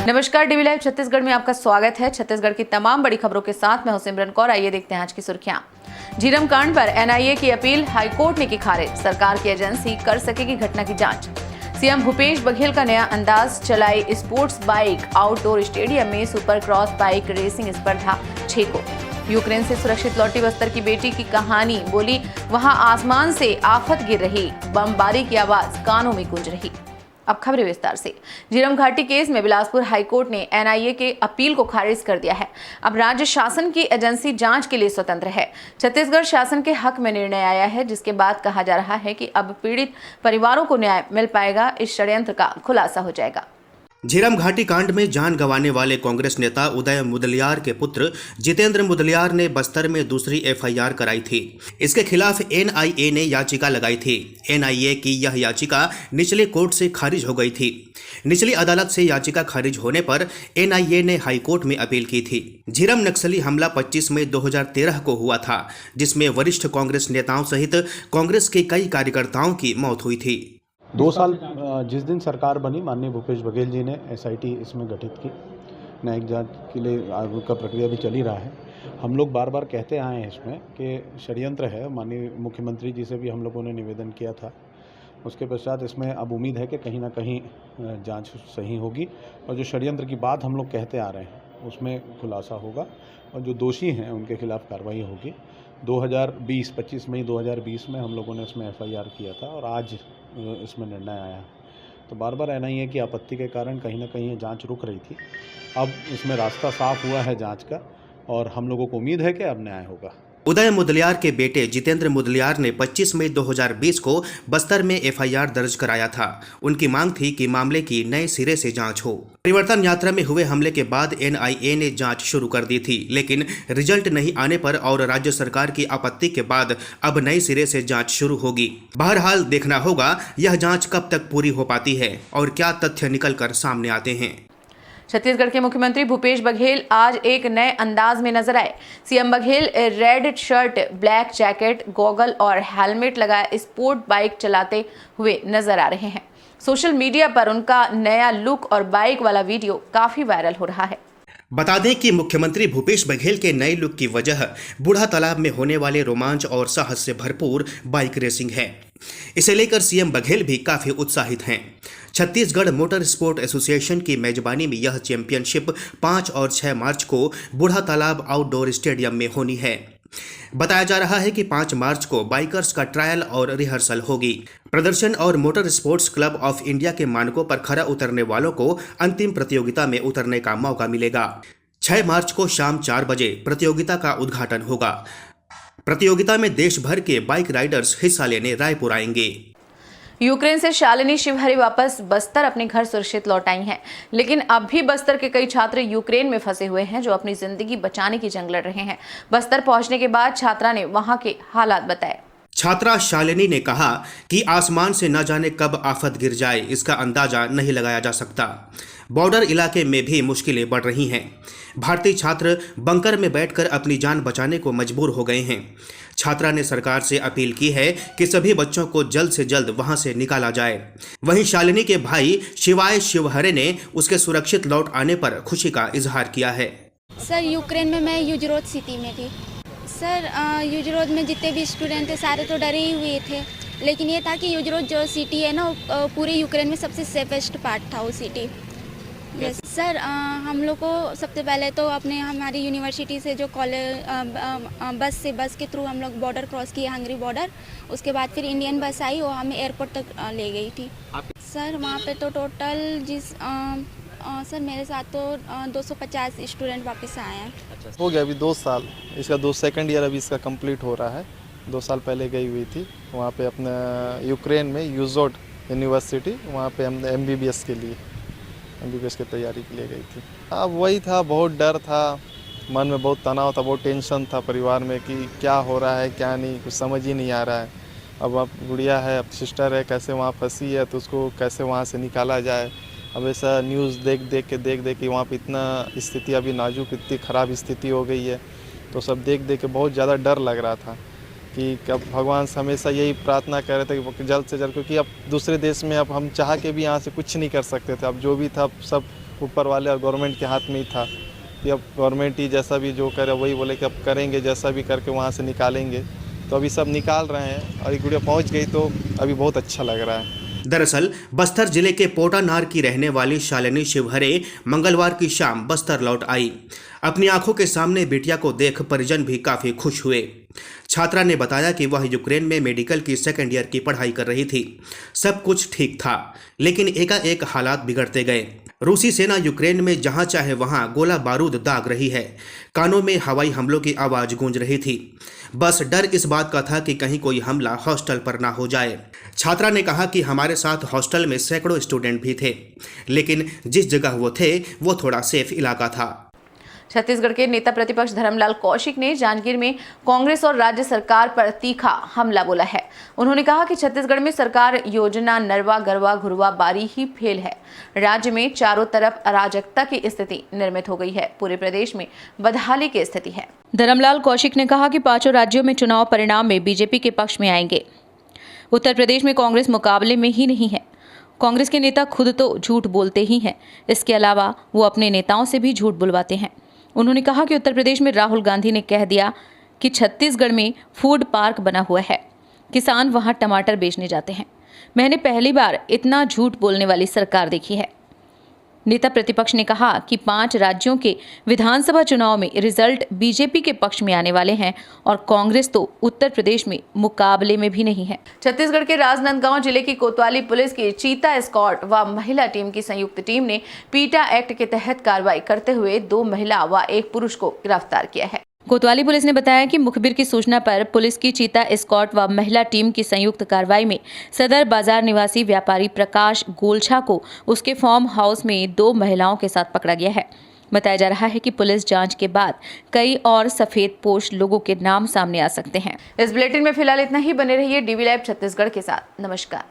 नमस्कार, DV live Chhattisgarh में आपका स्वागत है। छत्तीसगढ़ की तमाम बड़ी खबरों के साथ मैं हूं सिमरन कौर। आइए देखते हैं आज की सुर्खियां। झीरम कांड पर एनआईए की अपील हाईकोर्ट ने की खारिज। सरकार की एजेंसी कर सकेगी घटना की जांच। सीएम भूपेश बघेल का नया अंदाज, चलाई स्पोर्ट्स बाइक आउटडोर स्टेडियम में सुपर क्रॉस बाइक रेसिंग स्पर्धा 6 को। यूक्रेन से सुरक्षित लौटी बस्तर की बेटी की कहानी, बोली वहां आसमान से आफत गिर रही, बमबारी की आवाज कानों में गूंज रही। अब खबरें विस्तार से। झीरम घाटी केस में बिलासपुर हाईकोर्ट ने एनआईए के अपील को खारिज कर दिया है। अब राज्य शासन की एजेंसी जांच के लिए स्वतंत्र है। छत्तीसगढ़ शासन के हक में निर्णय आया है, जिसके बाद कहा जा रहा है कि अब पीड़ित परिवारों को न्याय मिल पाएगा। इस षड्यंत्र का खुलासा हो जाएगा। झीरम घाटी कांड में जान गंवाने वाले कांग्रेस नेता उदय मुदलियार के पुत्र जितेंद्र मुदलियार ने बस्तर में दूसरी एफआईआर कराई थी। इसके खिलाफ एनआईए ने याचिका लगाई थी। एनआईए की यह याचिका निचले कोर्ट से खारिज हो गई थी। निचली अदालत से याचिका खारिज होने पर एनआईए ने हाईकोर्ट में अपील की थी। झीरम नक्सली हमला 25 मई 2013 को हुआ था, जिसमें वरिष्ठ कांग्रेस नेताओं सहित कांग्रेस के कई कार्यकर्ताओं की मौत हुई थी। 2 साल जिस दिन सरकार बनी, माननीय भूपेश बघेल जी ने एसआईटी इसमें गठित की। न्यायिक जांच के लिए आयोग का प्रक्रिया भी चली रहा है। हम लोग बार बार कहते आए हैं इसमें कि षड्यंत्र है। माननीय मुख्यमंत्री जी से भी हम लोगों ने निवेदन किया था। उसके पश्चात इसमें अब उम्मीद है कि कहीं ना कहीं जांच सही होगी और जो षड्यंत्र की बात हम लोग कहते आ रहे हैं उसमें खुलासा होगा और जो दोषी हैं उनके खिलाफ कार्रवाई होगी। 25 मई 2020 में हम लोगों ने इसमें एफआईआर किया था और आज इसमें निर्णय आया। तो बार बार एनआईए की आपत्ति के कारण कहीं ना कहीं ये जांच रुक रही थी। अब इसमें रास्ता साफ हुआ है जांच का और हम लोगों को उम्मीद है कि अब न्याय होगा। उदय मुदलियार के बेटे जितेंद्र मुदलियार ने 25 मई 2020 को बस्तर में एफआईआर दर्ज कराया था। उनकी मांग थी कि मामले की नए सिरे से जांच हो। परिवर्तन यात्रा में हुए हमले के बाद एनआईए ने जांच शुरू कर दी थी, लेकिन रिजल्ट नहीं आने पर और राज्य सरकार की आपत्ति के बाद अब नए सिरे से जांच शुरू होगी। बहरहाल देखना होगा यह जांच कब तक पूरी हो पाती है और क्या तथ्य निकल कर सामने आते हैं। छत्तीसगढ़ के मुख्यमंत्री भूपेश बघेल आज एक नए अंदाज में नजर आए। CM Baghel red shirt, black jacket, goggle और हेलमेट लगाए स्पोर्ट बाइक चलाते हुए नजर आ रहे हैं। सोशल मीडिया पर उनका नया लुक और बाइक वाला वीडियो काफी वायरल हो रहा है। बता दें कि मुख्यमंत्री भूपेश बघेल के नए लुक की वजह बूढ़ा तालाब में होने वाले रोमांच और साहस से भरपूर बाइक रेसिंग है। इसे लेकर सीएम बघेल भी काफी उत्साहित हैं। छत्तीसगढ़ मोटर स्पोर्ट एसोसिएशन की मेजबानी में यह चैंपियनशिप 5 और 6 मार्च को बूढ़ा तालाब आउटडोर स्टेडियम में होनी है। बताया जा रहा है कि 5 मार्च को बाइकर्स का ट्रायल और रिहर्सल होगी। प्रदर्शन और motor sports club of India के मानकों पर खरा उतरने वालों को अंतिम प्रतियोगिता में उतरने का मौका मिलेगा। 6 मार्च को शाम 4 बजे प्रतियोगिता का उद्घाटन होगा। प्रतियोगिता में देश भर के बाइक राइडर्स हिस्सा लेने रायपुर आएंगे। यूक्रेन से शालिनी शिवहरे वापस बस्तर अपने घर सुरक्षित लौट आई हैं, लेकिन अब भी बस्तर के कई छात्र यूक्रेन में फंसे हुए हैं, जो अपनी जिंदगी बचाने की जंग लड़ रहे हैं। बस्तर पहुंचने के बाद छात्रा ने वहां के हालात बताए। छात्रा शालिनी ने कहा कि आसमान से न जाने कब आफत गिर जाए, इसका अंदाजा नहीं लगाया जा सकता। बॉर्डर इलाके में भी मुश्किलें बढ़ रही हैं। भारतीय छात्र बंकर में बैठकर अपनी जान बचाने को मजबूर हो गए हैं। छात्रा ने सरकार से अपील की है कि सभी बच्चों को जल्द से जल्द वहां से निकाला जाए। वहीं शालिनी के भाई शिवाय शिवहरे ने उसके सुरक्षित लौट आने पर खुशी का इजहार किया है। सर, यूक्रेन में मैं यूजरोद सिटी में थी। सर, यूजरोद में जितने भी स्टूडेंट थे सारे तो डरे ही हुए थे, लेकिन ये था कि यूजरोद जो सिटी है ना, पूरे यूक्रेन में सबसे सेफेस्ट पार्ट था वो सिटी। यस सर, हम लोग को सबसे पहले तो हमारी यूनिवर्सिटी से जो कॉलेज बस के थ्रू हम लोग बॉर्डर क्रॉस किए, हंगरी बॉर्डर। उसके बाद फिर इंडियन बस आई और हमें एयरपोर्ट तक ले गई थी। सर, वहाँ पे तो टोटल सर मेरे साथ तो 250 स्टूडेंट वापस आए हैं। हो गया अभी 2 साल, इसका सेकंड ईयर अभी इसका कंप्लीट हो रहा है। 2 साल पहले गई हुई थी वहाँ पे अपना यूक्रेन में यूजोड यूनिवर्सिटी, वहाँ पे हम एमबीबीएस की तैयारी के लिए गई थी। अब वही था, बहुत डर था, मन में बहुत तनाव था, बहुत टेंशन था परिवार में कि क्या हो रहा है क्या नहीं, कुछ समझ ही नहीं आ रहा है। अब गुड़िया है, अब सिस्टर है, कैसे वहाँ फंसी है तो उसको कैसे वहाँ से निकाला जाए। अब ऐसा न्यूज़ देख के वहाँ पे इतना स्थिति अभी नाजुक, इतनी ख़राब स्थिति हो गई है, तो सब देख के बहुत ज़्यादा डर लग रहा था कि कब भगवान से हमेशा यही प्रार्थना कर रहे थे कि जल्द से जल्द, क्योंकि अब दूसरे देश में अब हम चाह के भी यहाँ से कुछ नहीं कर सकते थे। अब जो भी था सब ऊपर वाले और गवर्नमेंट के हाथ में ही था कि अब गवर्नमेंट ही जैसा भी जो करे वही बोले कि अब करेंगे, जैसा भी करके वहाँ से निकालेंगे। तो अभी सब निकाल रहे हैं और ये गुड़िया पहुँच गई तो अभी बहुत अच्छा लग रहा है। दरअसल बस्तर जिले के पोटानार की रहने वाली शालिनी शिवहरे मंगलवार की शाम बस्तर लौट आई। अपनी आंखों के सामने बेटिया को देख परिजन भी काफी खुश हुए। छात्रा ने बताया कि वह यूक्रेन में मेडिकल की सेकेंड ईयर की पढ़ाई कर रही थी। सब कुछ ठीक था, लेकिन एकाएक हालात बिगड़ते गए। रूसी सेना यूक्रेन में जहां चाहे वहां गोला बारूद दाग रही है। कानों में हवाई हमलों की आवाज गूंज रही थी। बस डर इस बात का था कि कहीं कोई हमला हॉस्टल पर ना हो जाए। छात्रा ने कहा कि हमारे साथ हॉस्टल में सैकड़ों स्टूडेंट भी थे, लेकिन जिस जगह वो थे वो थोड़ा सेफ इलाका था। छत्तीसगढ़ के नेता प्रतिपक्ष धर्मलाल कौशिक ने जांजगीर में कांग्रेस और राज्य सरकार पर तीखा हमला बोला है। उन्होंने कहा कि छत्तीसगढ़ में सरकार योजना नरवा गरवा घुरवा बारी ही फेल है। राज्य में चारों तरफ अराजकता की स्थिति निर्मित हो गई है। पूरे प्रदेश में बदहाली की स्थिति है। धर्मलाल कौशिक ने कहा कि पांचों राज्यों में चुनाव परिणाम में बीजेपी के पक्ष में आएंगे। उत्तर प्रदेश में कांग्रेस मुकाबले में ही नहीं है। कांग्रेस के नेता खुद तो झूठ बोलते ही हैं, इसके अलावा वो अपने नेताओं से भी झूठ बुलवाते हैं। उन्होंने कहा कि उत्तर प्रदेश में राहुल गांधी ने कह दिया कि छत्तीसगढ़ में फूड पार्क बना हुआ है, किसान वहां टमाटर बेचने जाते हैं। मैंने पहली बार इतना झूठ बोलने वाली सरकार देखी है। नेता प्रतिपक्ष ने कहा कि 5 राज्यों के विधानसभा चुनाव में रिजल्ट बीजेपी के पक्ष में आने वाले हैं और कांग्रेस तो उत्तर प्रदेश में मुकाबले में भी नहीं है। छत्तीसगढ़ के राजनांदगांव जिले की कोतवाली पुलिस की चीता स्क्वाड व महिला टीम की संयुक्त टीम ने पीटा एक्ट के तहत कार्रवाई करते हुए 2 महिला व 1 पुरुष को गिरफ्तार किया है। कोतवाली पुलिस ने बताया कि मुखबिर की सूचना पर पुलिस की चीता स्क्वाड व महिला टीम की संयुक्त कार्रवाई में सदर बाजार निवासी व्यापारी प्रकाश गोलछा को उसके फार्म हाउस में 2 महिलाओं के साथ पकड़ा गया है। बताया जा रहा है कि पुलिस जांच के बाद कई और सफेद पोश लोगों के नाम सामने आ सकते हैं। इस बुलेटिन में फिलहाल इतना ही। बने रहिए DV Live छत्तीसगढ़ के साथ। नमस्कार।